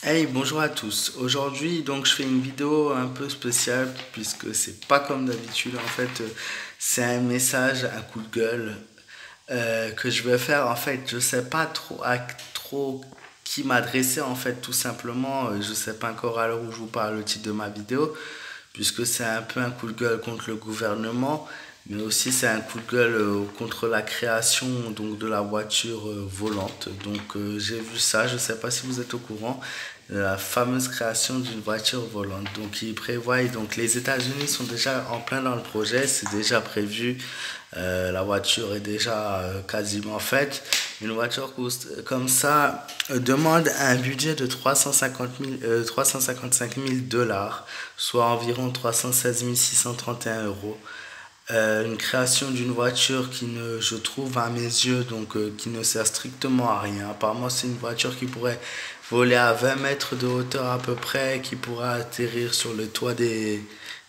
Hey, bonjour à tous. Aujourd'hui, donc, je fais une vidéo un peu spéciale puisque c'est pas comme d'habitude. En fait, c'est un message, un coup de gueule que je vais faire. En fait, je sais pas trop à trop qui m'adresser. En fait, tout simplement, je sais pas encore à l'heure où je vous parle le titre de ma vidéo, puisque c'est un peu un coup de gueule contre le gouvernement, mais aussi c'est un coup de gueule contre la création donc de la voiture volante. Donc j'ai vu ça, je ne sais pas si vous êtes au courant, de la fameuse création d'une voiture volante. Donc ils prévoient, donc les États-Unis sont déjà en plein dans le projet, c'est déjà prévu. La voiture est déjà quasiment faite. Une voiture comme ça demande un budget de 355 000 dollars, soit environ 316 631 euros. Une création d'une voiture qui ne, je trouve à mes yeux, donc qui ne sert strictement à rien. Apparemment, c'est une voiture qui pourrait voler à 20 mètres de hauteur à peu près, qui pourrait atterrir sur le toit des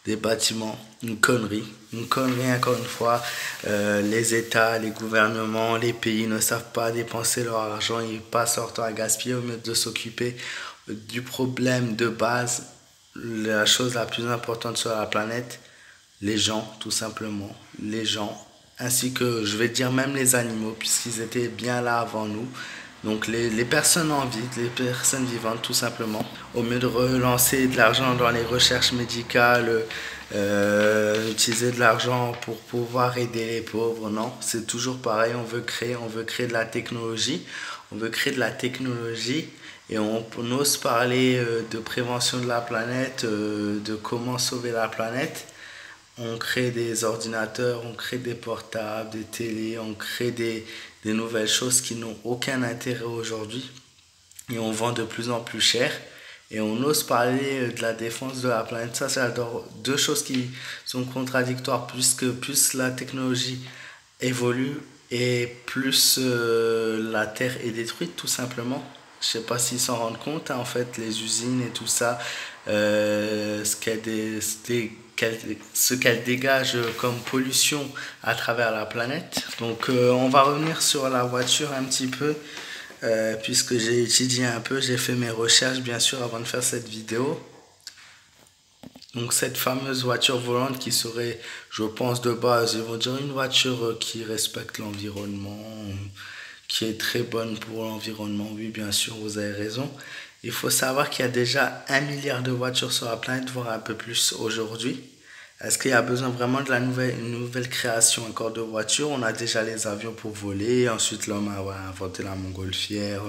bâtiments. Une connerie. Une connerie, encore une fois. Les États, les gouvernements, les pays ne savent pas dépenser leur argent. Ils passent leur temps à gaspiller au lieu de s'occuper du problème de base, la chose la plus importante sur la planète, les gens, tout simplement. Les gens, ainsi que, je vais dire, même les animaux, puisqu'ils étaient bien là avant nous. Donc les personnes en vie, les personnes vivantes, tout simplement. Au mieux de relancer de l'argent dans les recherches médicales, utiliser de l'argent pour pouvoir aider les pauvres, non, c'est toujours pareil. On veut créer de la technologie. On veut créer de la technologie et on ose parler de prévention de la planète, de comment sauver la planète. On crée des ordinateurs, on crée des portables, des télés, on crée des nouvelles choses qui n'ont aucun intérêt aujourd'hui et on vend de plus en plus cher. Et on ose parler de la défense de la planète. Ça, c'est deux choses qui sont contradictoires puisque plus la technologie évolue et plus la Terre est détruite tout simplement. Je sais pas s'ils s'en rendent compte, hein, en fait, les usines et tout ça, ce qu'elles dégagent comme pollution à travers la planète. Donc on va revenir sur la voiture un petit peu, puisque j'ai étudié un peu, j'ai fait mes recherches bien sûr avant de faire cette vidéo. Donc cette fameuse voiture volante qui serait, je pense de base, ils vont dire une voiture qui respecte l'environnement, qui est très bonne pour l'environnement. Oui, bien sûr, vous avez raison. Il faut savoir qu'il y a déjà 1 milliard de voitures sur la planète, voire un peu plus aujourd'hui. Est-ce qu'il y a besoin vraiment de une nouvelle création encore de voitures? On a déjà les avions pour voler, ensuite l'homme a inventé la montgolfière,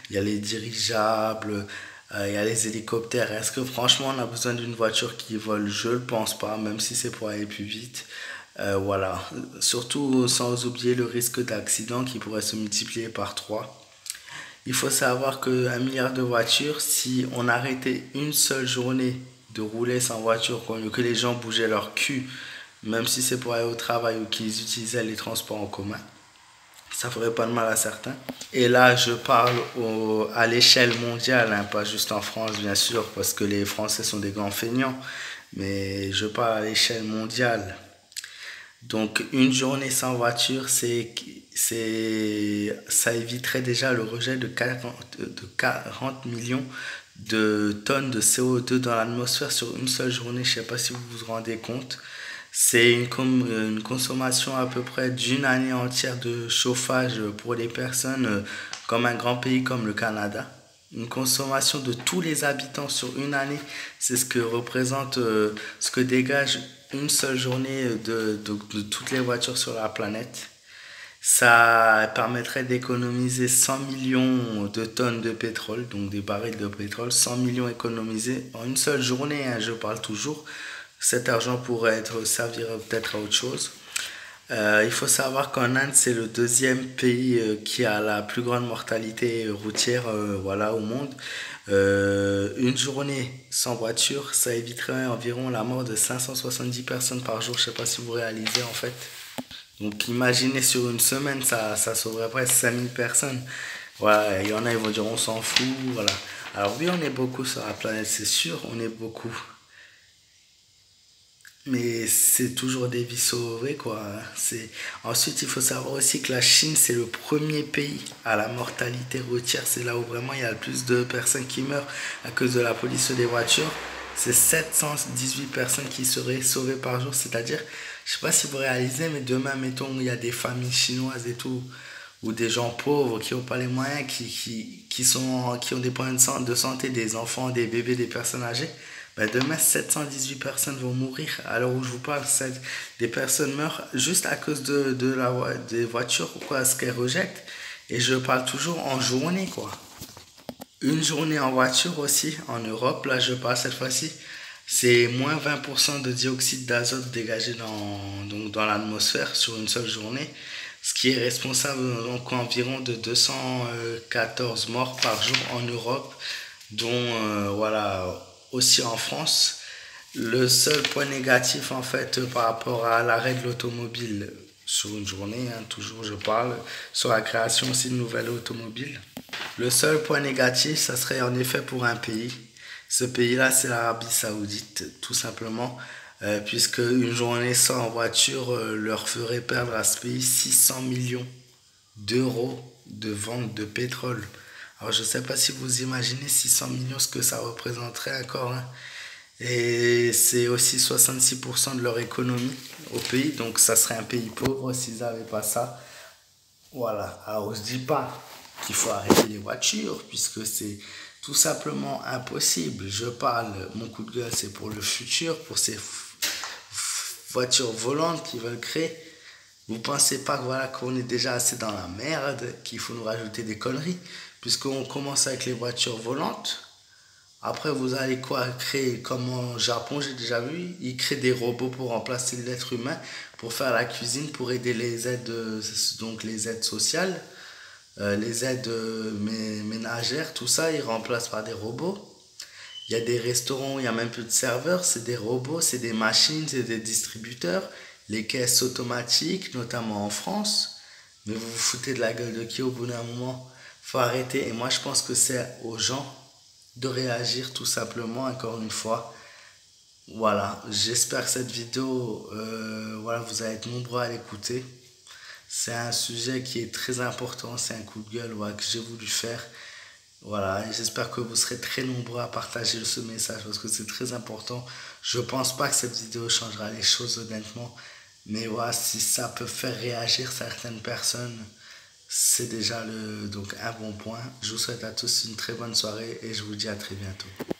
il y a les dirigeables, il y a les hélicoptères. Est-ce que franchement on a besoin d'une voiture qui vole? Je ne le pense pas, même si c'est pour aller plus vite. Voilà. Surtout sans oublier le risque d'accident qui pourrait se multiplier par 3. Il faut savoir qu'un milliard de voitures, si on arrêtait une seule journée de rouler sans voiture, que les gens bougeaient leur cul, même si c'est pour aller au travail ou qu'ils utilisaient les transports en commun, ça ferait pas de mal à certains. Et là, je parle à l'échelle mondiale, hein, pas juste en France, bien sûr, parce que les Français sont des grands feignants, mais je parle à l'échelle mondiale. Donc, une journée sans voiture, ça éviterait déjà le rejet de 40 millions de tonnes de CO2 dans l'atmosphère sur une seule journée. Je ne sais pas si vous vous rendez compte. C'est une consommation à peu près d'une année entière de chauffage pour les personnes comme un grand pays comme le Canada. Une consommation de tous les habitants sur une année, c'est ce que représente, ce que dégage une seule journée de toutes les voitures sur la planète. Ça permettrait d'économiser 100 millions de tonnes de pétrole, donc des barils de pétrole, 100 millions économisés en une seule journée, hein, je parle toujours. Cet argent pourrait servir peut-être à autre chose. Il faut savoir qu'en Inde, c'est le deuxième pays qui a la plus grande mortalité routière voilà, au monde. Une journée sans voiture, ça éviterait environ la mort de 570 personnes par jour. Je ne sais pas si vous réalisez en fait. Donc imaginez sur une semaine, ça sauverait presque 5000 personnes. Voilà, il y en a, ils vont dire on s'en fout. Voilà. Alors oui, on est beaucoup sur la planète, c'est sûr, on est beaucoup. Mais c'est toujours des vies sauvées, quoi. Ensuite, il faut savoir aussi que la Chine, c'est le premier pays à la mortalité routière. C'est là où vraiment il y a le plus de personnes qui meurent à cause de la pollution des voitures. C'est 718 personnes qui seraient sauvées par jour. C'est-à-dire, je sais pas si vous réalisez, mais demain, mettons, il y a des familles chinoises et tout, ou des gens pauvres qui n'ont pas les moyens, qui ont des problèmes de santé, des enfants, des bébés, des personnes âgées. Ben demain, 718 personnes vont mourir. Alors où je vous parle, des personnes meurent juste à cause des voitures, quoi, ce qu'elles rejettent. Et je parle toujours en journée, quoi. Une journée en voiture aussi, en Europe, là je parle cette fois-ci, c'est moins 20% de dioxyde d'azote dégagé donc dans l'atmosphère sur une seule journée, ce qui est responsable donc environ de 214 morts par jour en Europe, dont voilà aussi en France. Le seul point négatif en fait par rapport à l'arrêt de l'automobile sur une journée, hein, toujours je parle, sur la création aussi de nouvelles automobiles. Le seul point négatif, ça serait en effet pour un pays. Ce pays-là, c'est l'Arabie Saoudite, tout simplement, puisque une journée sans voiture leur ferait perdre à ce pays 600 millions d'euros de vente de pétrole. Alors, je ne sais pas si vous imaginez 600 millions, ce que ça représenterait encore, hein. Et c'est aussi 66% de leur économie au pays, donc ça serait un pays pauvre s'ils n'avaient pas ça. Voilà, alors je dis pas qu'il faut arrêter les voitures puisque c'est tout simplement impossible. Je parle, mon coup de gueule c'est pour le futur, pour ces voitures volantes qui veulent créer. Vous pensez pas que voilà qu'on est déjà assez dans la merde, qu'il faut nous rajouter des conneries, puisqu'on commence avec les voitures volantes. Après, vous allez quoi créer comme au Japon, j'ai déjà vu, ils créent des robots pour remplacer l'être humain, pour faire la cuisine, pour aider les aides, donc les aides sociales, les aides ménagères, tout ça, ils remplacent par des robots. Il y a des restaurants où il n'y a même plus de serveurs, c'est des robots, c'est des machines, c'est des distributeurs, les caisses automatiques, notamment en France. Mais vous vous foutez de la gueule de qui au bout d'un moment? Faut arrêter. Et moi, je pense que c'est aux gens de réagir tout simplement, encore une fois. Voilà, j'espère que cette vidéo, voilà, vous allez être nombreux à l'écouter. C'est un sujet qui est très important, c'est un coup de gueule voilà, que j'ai voulu faire. Voilà, et j'espère que vous serez très nombreux à partager ce message parce que c'est très important. Je pense pas que cette vidéo changera les choses honnêtement, mais voilà, si ça peut faire réagir certaines personnes, c'est déjà donc un bon point. Je vous souhaite à tous une très bonne soirée et je vous dis à très bientôt.